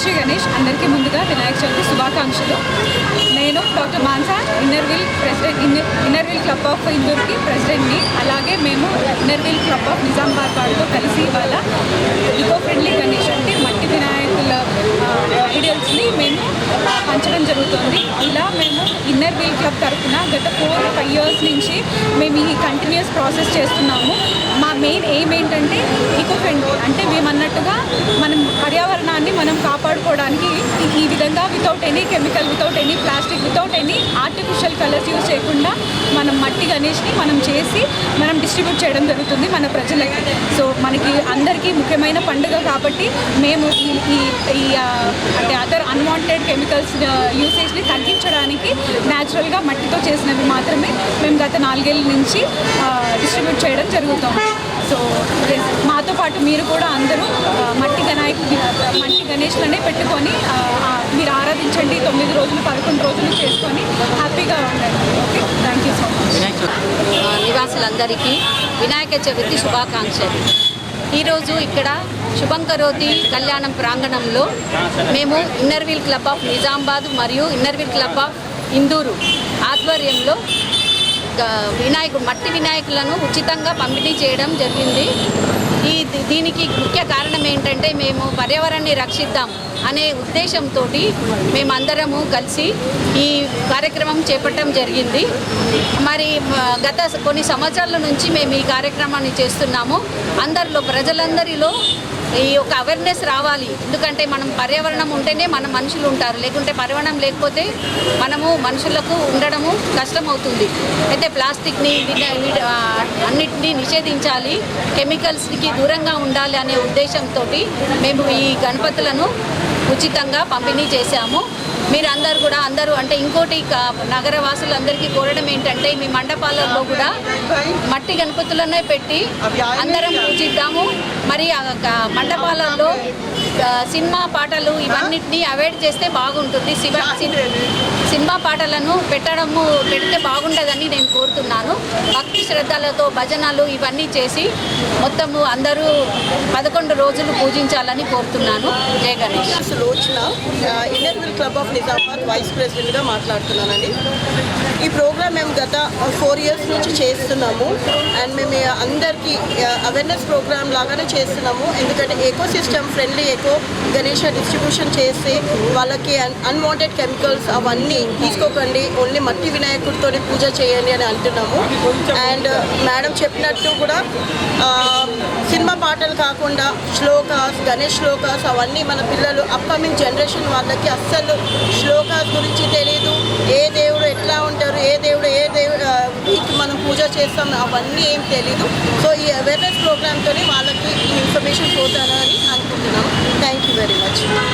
శ్రీ గణేష్. అందరికీ ముందుగా వినాయక చవితి శుభాకాంక్షలు. నేను doctor Mansa Inner Wheel club of ఇందూర్కి ప్రెసిడెంట్ని. అలాగే మేము ఇన్నర్వీల్ క్లబ్ ఆఫ్ నిజామాబాద్ వాళ్ళతో కలిసి ఇవాళ ఈకో ఫ్రెండ్లీ గణేష్ అంటే మట్టి వినాయకుల ఐడియల్స్ని మేము పంచడం జరుగుతుంది. ఇలా మేము ఇన్నర్వీల్ క్లబ్ తరఫున గత 4-5 years నుంచి మేము ఈ కంటిన్యూస్ ప్రాసెస్ చేస్తున్నాము. మా మెయిన్ ఎయిమ్ ఏంటంటే ఈకో ఫ్రెండ్లీ అంటే మేము అన్నట్టుగా మనం పర్యావరణాన్ని మనం కాపాడుకోవడానికి ఈ విధంగా without any chemical, without any plastic, without any artificial colours use చేయకుండా మనం మట్టి గణేష్ని మనం చేసి మనం డిస్ట్రిబ్యూట్ చేయడం జరుగుతుంది మన ప్రజలకి. సో మనకి అందరికీ ముఖ్యమైన పండుగ కాబట్టి మేము ఈ అంటే అదర్ అన్వాంటెడ్ కెమికల్స్ యూసేజ్ని తగ్గించడానికి న్యాచురల్గా మట్టితో చేసినవి మాత్రమే మేము గత 4 ఏళ్ళ నుంచి డిస్ట్రిబ్యూట్ చేయడం జరుగుతుంది. సో మాతో పాటు మీరు కూడా అందరూ మట్టి గణేష్లనే పెట్టుకొని మీరు ఆరాధించండి. 9 రోజులు 11 రోజులు చేసుకొని హ్యాపీగా ఉండండి. Okay, thank you so much. నివాసులందరికీ వినాయక చవితి శుభాకాంక్షలు. ఈరోజు ఇక్కడ శుభంకరోతి కళ్యాణం ప్రాంగణంలో మేము ఇన్నర్వీల్ క్లబ్ ఆఫ్ నిజామాబాద్ మరియు ఇన్నర్వీల్ క్లబ్ ఆఫ్ ఇందూరు ఆధ్వర్యంలో మట్టి వినాయకులను ఉచితంగా పంపిణీ చేయడం జరిగింది. దీనికి ముఖ్య కారణం ఏంటంటే మేము పర్యావరణాన్ని రక్షిద్దాం అనే ఉద్దేశంతో మేమందరము కలిసి ఈ కార్యక్రమం చేపట్టడం జరిగింది. మరి గత కొన్ని సంవత్సరాల నుంచి మేము ఈ కార్యక్రమాన్ని చేస్తున్నాము. ప్రజలందరిలో ఈ ఒక అవేర్నెస్ రావాలి. ఎందుకంటే మనం పర్యావరణం ఉంటేనే మన మనుషులు ఉంటారు, లేకుంటే పర్యావరణం లేకపోతే మనము మనుషులకు ఉండడము కష్టమవుతుంది. అయితే ప్లాస్టిక్ని అన్నిటినీ నిషేధించాలి, కెమికల్స్కి దూరంగా ఉండాలి అనే ఉద్దేశంతో మేము ఈ గణపతులను ఉచితంగా పంపిణీ చేశాము. మీరు అందరూ అంటే ఇంకోటి నగర వాసులందరికీ కోరడం ఏంటంటే మీ మండపాలలో కూడా మట్టి గణపతులనే పెట్టి అందరం పూజిద్దాము. మరి మండపాలలో సినిమా పాటలు ఇవన్నిటినీ అవాయిడ్ చేస్తే బాగుంటుంది. సినిమా పాటలను పెడితే బాగుండదని నేను కోరుతున్నాను. భక్తి శ్రద్ధలతో భజనలు ఇవన్నీ చేసి మొత్తము అందరూ 11 రోజులు పూజించాలని కోరుతున్నాను. జై Ganesh. Inner wheel club of Nizamabad vice ప్రెసిడెంట్గా మాట్లాడుతున్నానండి. ఈ ప్రోగ్రామ్ మేము గత 4 years నుంచి చేస్తున్నాము. అండ్ మేము అందరికీ అవేర్నెస్ ప్రోగ్రామ్ లాగానే చేస్తున్నాము. ఎందుకంటే eco system friendly echo Ganesha distribution చేసి వాళ్ళకి అన్వాంటెడ్ కెమికల్స్ అవన్నీ తీసుకోకండి, ఓన్లీ మట్టి వినాయకుడితోనే పూజ చేయండి అని అంటున్నాము. అండ్ మేడం చెప్పినట్టు కూడా సినిమా పాటలు కాకుండా శ్లోకాస్, గణేష్ శ్లోకాస్ అవన్నీ మన పిల్లలు అప్కమింగ్ జనరేషన్ వాళ్ళకి అస్సలు శ్లోకాస్ గురించి తెలియదు. ఏ దేవుడు ఎట్లా ఉంటారు, ఏ దేవుడికి మనం పూజ చేస్తాం అవన్నీ ఏం తెలీదు. సో ఈ అవేర్నెస్ ప్రోగ్రామ్తోనే వాళ్ళకి ఈ